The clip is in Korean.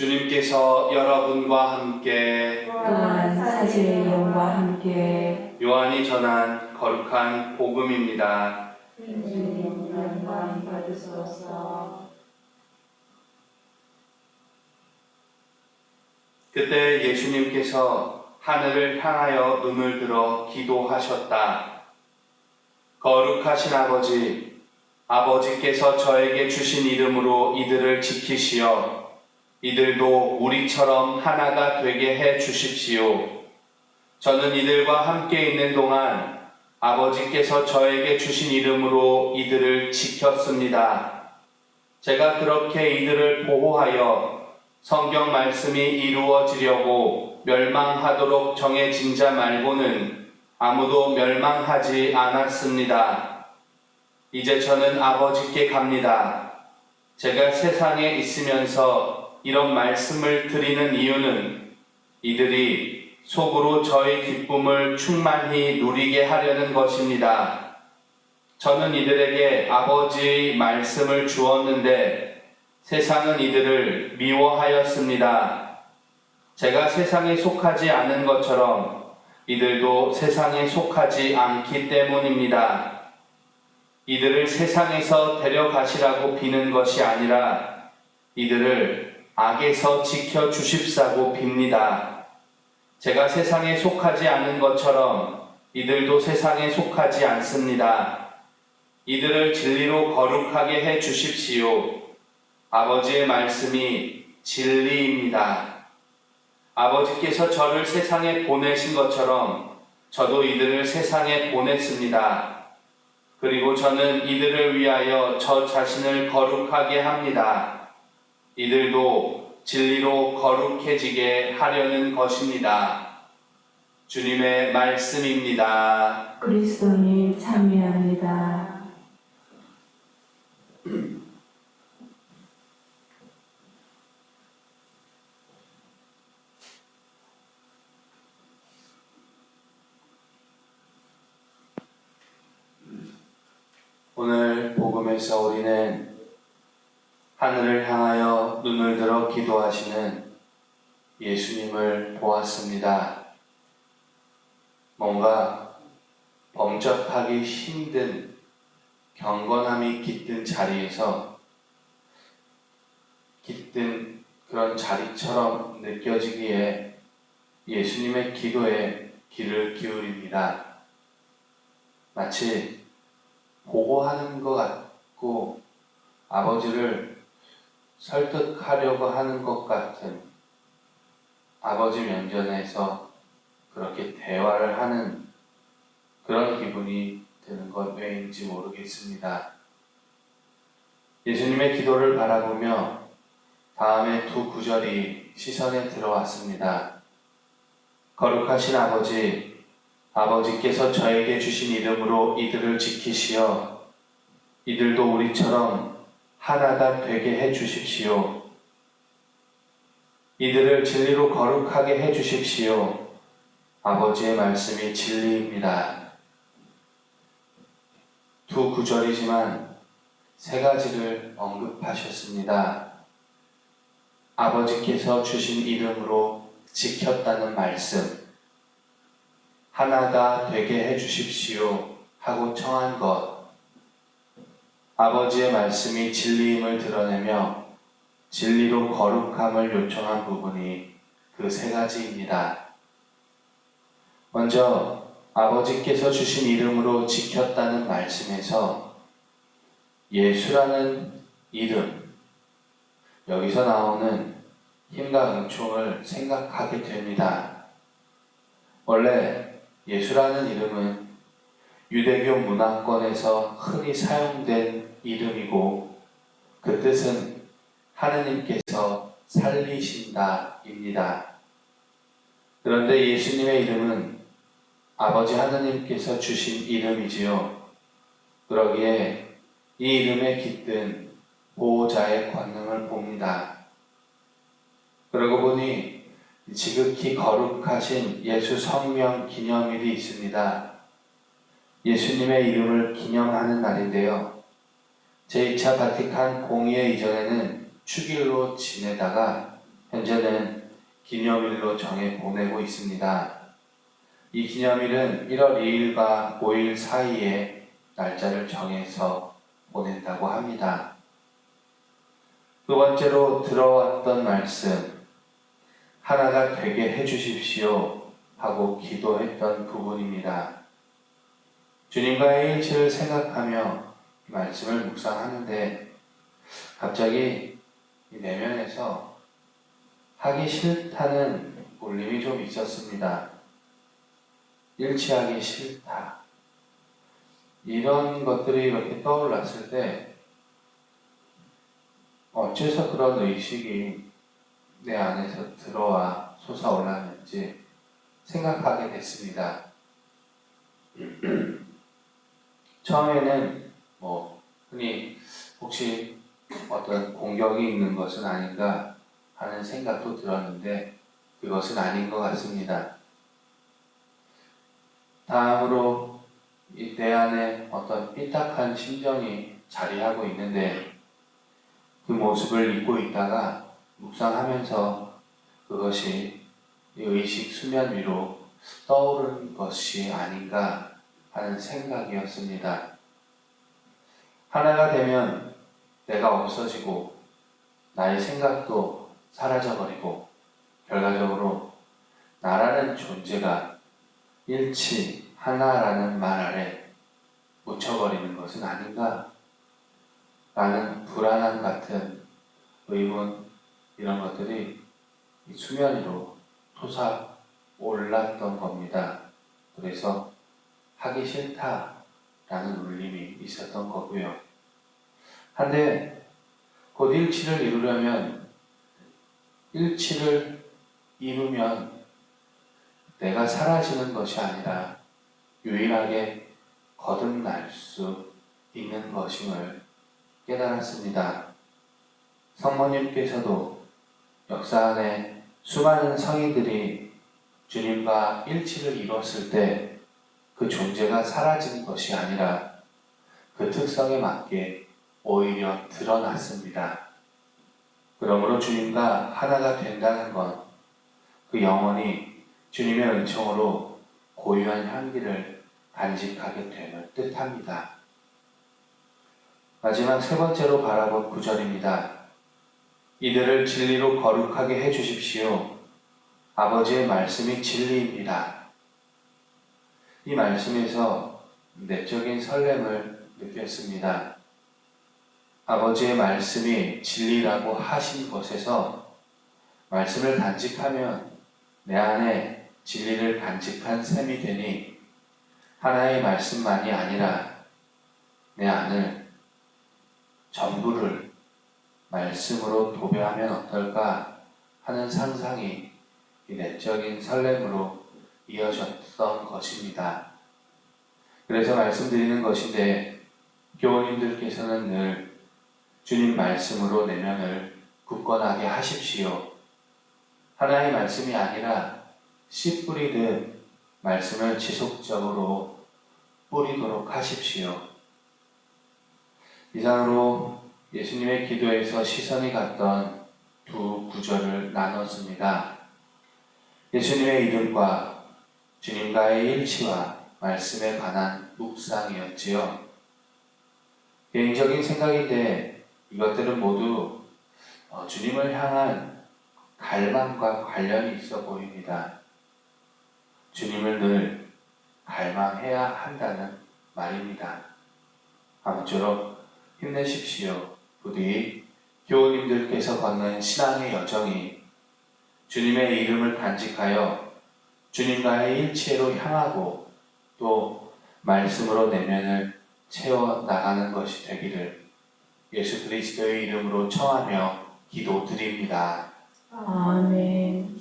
주님께서 여러분과 함께 또한 사제의 영과 함께 요한이 전한 거룩한 복음입니다. 주님 영광 받으소서. 그때 예수님께서 하늘을 향하여 눈을 들어 기도하셨다. 거룩하신 아버지, 아버지께서 저에게 주신 이름으로 이들을 지키시어 이들도 우리처럼 하나가 되게 해 주십시오. 저는 이들과 함께 있는 동안 아버지께서 저에게 주신 이름으로 이들을 지켰습니다. 제가 그렇게 이들을 보호하여 성경 말씀이 이루어지려고 멸망하도록 정해진 자 말고는 아무도 멸망하지 않았습니다. 이제 저는 아버지께 갑니다. 제가 세상에 있으면서 이런 말씀을 드리는 이유는 이들이 속으로 저의 기쁨을 충만히 누리게 하려는 것입니다. 저는 이들에게 아버지의 말씀을 주었는데 세상은 이들을 미워하였습니다. 제가 세상에 속하지 않은 것처럼 이들도 세상에 속하지 않기 때문입니다. 이들을 세상에서 데려가시라고 비는 것이 아니라 이들을 악에서 지켜주십사고 빕니다. 제가 세상에 속하지 않은 것처럼 이들도 세상에 속하지 않습니다. 이들을 진리로 거룩하게 해 주십시오. 아버지의 말씀이 진리입니다. 아버지께서 저를 세상에 보내신 것처럼 저도 이들을 세상에 보냈습니다. 그리고 저는 이들을 위하여 저 자신을 거룩하게 합니다. 이들도 진리로 거룩해지게 하려는 것입니다. 주님의 말씀입니다. 그리스도님 참여합니다. 오늘 복음에서 우리는 하늘을 향하여 눈을 들어 기도하시는 예수님을 보았습니다. 뭔가 범접하기 힘든 경건함이 깃든 자리에서 깃든 그런 자리처럼 느껴지기에 예수님의 기도에 귀를 기울입니다. 마치 보고하는 것 같고 아버지를 설득하려고 하는 것 같은 아버지 면전에서 그렇게 대화를 하는 그런 기분이 드는 것 왜인지 모르겠습니다. 예수님의 기도를 바라보며 다음에 두 구절이 시선에 들어왔습니다. 거룩하신 아버지, 아버지께서 저에게 주신 이름으로 이들을 지키시어 이들도 우리처럼 하나가 되게 해 주십시오. 이들을 진리로 거룩하게 해 주십시오. 아버지의 말씀이 진리입니다. 두 구절이지만 세 가지를 언급하셨습니다. 아버지께서 주신 이름으로 지켰다는 말씀, 하나가 되게 해 주십시오 하고 청한 것, 아버지의 말씀이 진리임을 드러내며 진리로 거룩함을 요청한 부분이 그 세 가지입니다. 먼저 아버지께서 주신 이름으로 지켰다는 말씀에서 예수라는 이름, 여기서 나오는 힘과 은총을 생각하게 됩니다. 원래 예수라는 이름은 유대교 문화권에서 흔히 사용된 이름이고 그 뜻은 하느님께서 살리신다입니다. 그런데 예수님의 이름은 아버지 하느님께서 주신 이름이지요. 그러기에 이 이름에 깃든 보호자의 권능을 봅니다. 그러고 보니 지극히 거룩하신 예수 성령 기념일이 있습니다. 예수님의 이름을 기념하는 날인데요. 제2차 바티칸 공의회 이전에는 축일로 지내다가 현재는 기념일로 정해 보내고 있습니다. 이 기념일은 1월 2일과 5일 사이에 날짜를 정해서 보낸다고 합니다. 두 번째로 들어왔던 말씀, 하나가 되게 해주십시오 하고 기도했던 부분입니다. 주님과의 일치를 생각하며 이 말씀을 묵상하는데 갑자기 이 내면에서 하기 싫다는 울림이 좀 있었습니다. 일치하기 싫다. 이런 것들이 이렇게 떠올랐을 때 어째서 그런 의식이 내 안에서 들어와 솟아올랐는지 생각하게 됐습니다. 처음에는 흔히 혹시 어떤 공격이 있는 것은 아닌가 하는 생각도 들었는데 그것은 아닌 것 같습니다. 다음으로 내 안에 어떤 삐딱한 심정이 자리하고 있는데 그 모습을 잊고 있다가 묵상하면서 그것이 이 의식 수면 위로 떠오른 것이 아닌가 하는 생각이었습니다. 하나가 되면 내가 없어지고 나의 생각도 사라져버리고 결과적으로 나라는 존재가 일치, 하나라는 말 아래 묻혀버리는 것은 아닌가 라는 불안함 같은 의문, 이런 것들이 수면 위로 솟아올랐던 겁니다. 그래서 하기 싫다라는 울림이 있었던 거고요. 한데 곧 일치를 이루면 내가 사라지는 것이 아니라 유일하게 거듭날 수 있는 것임을 깨달았습니다. 성모님께서도 역사 안에 수많은 성인들이 주님과 일치를 이뤘을 때 그 존재가 사라진 것이 아니라 그 특성에 맞게 오히려 드러났습니다. 그러므로 주님과 하나가 된다는 건 그 영혼이 주님의 은총으로 고유한 향기를 간직하게 됨을 뜻합니다. 마지막 세 번째로 바라본 구절입니다. 이들을 진리로 거룩하게 해주십시오. 아버지의 말씀이 진리입니다. 이 말씀에서 내적인 설렘을 느꼈습니다. 아버지의 말씀이 진리라고 하신 것에서 말씀을 간직하면 내 안에 진리를 간직한 셈이 되니 하나의 말씀만이 아니라 내 안을 전부를 말씀으로 도배하면 어떨까 하는 상상이 이 내적인 설렘으로 이어졌던 것입니다. 그래서 말씀드리는 것인데 교우님들께서는 늘 주님 말씀으로 내면을 굳건하게 하십시오. 하나의 말씀이 아니라 씨 뿌리듯 말씀을 지속적으로 뿌리도록 하십시오. 이상으로 예수님의 기도에서 시선이 갔던 두 구절을 나눴습니다. 예수님의 이름과 주님과의 일치와 말씀에 관한 묵상이었지요. 개인적인 생각인데 이것들은 모두 주님을 향한 갈망과 관련이 있어 보입니다. 주님을 늘 갈망해야 한다는 말입니다. 아무쪼록 힘내십시오. 부디 교우님들께서 걷는 신앙의 여정이 주님의 이름을 간직하여 주님과의 일치로 향하고 또 말씀으로 내면을 채워나가는 것이 되기를 예수 그리스도의 이름으로 청하며 기도드립니다. 아멘.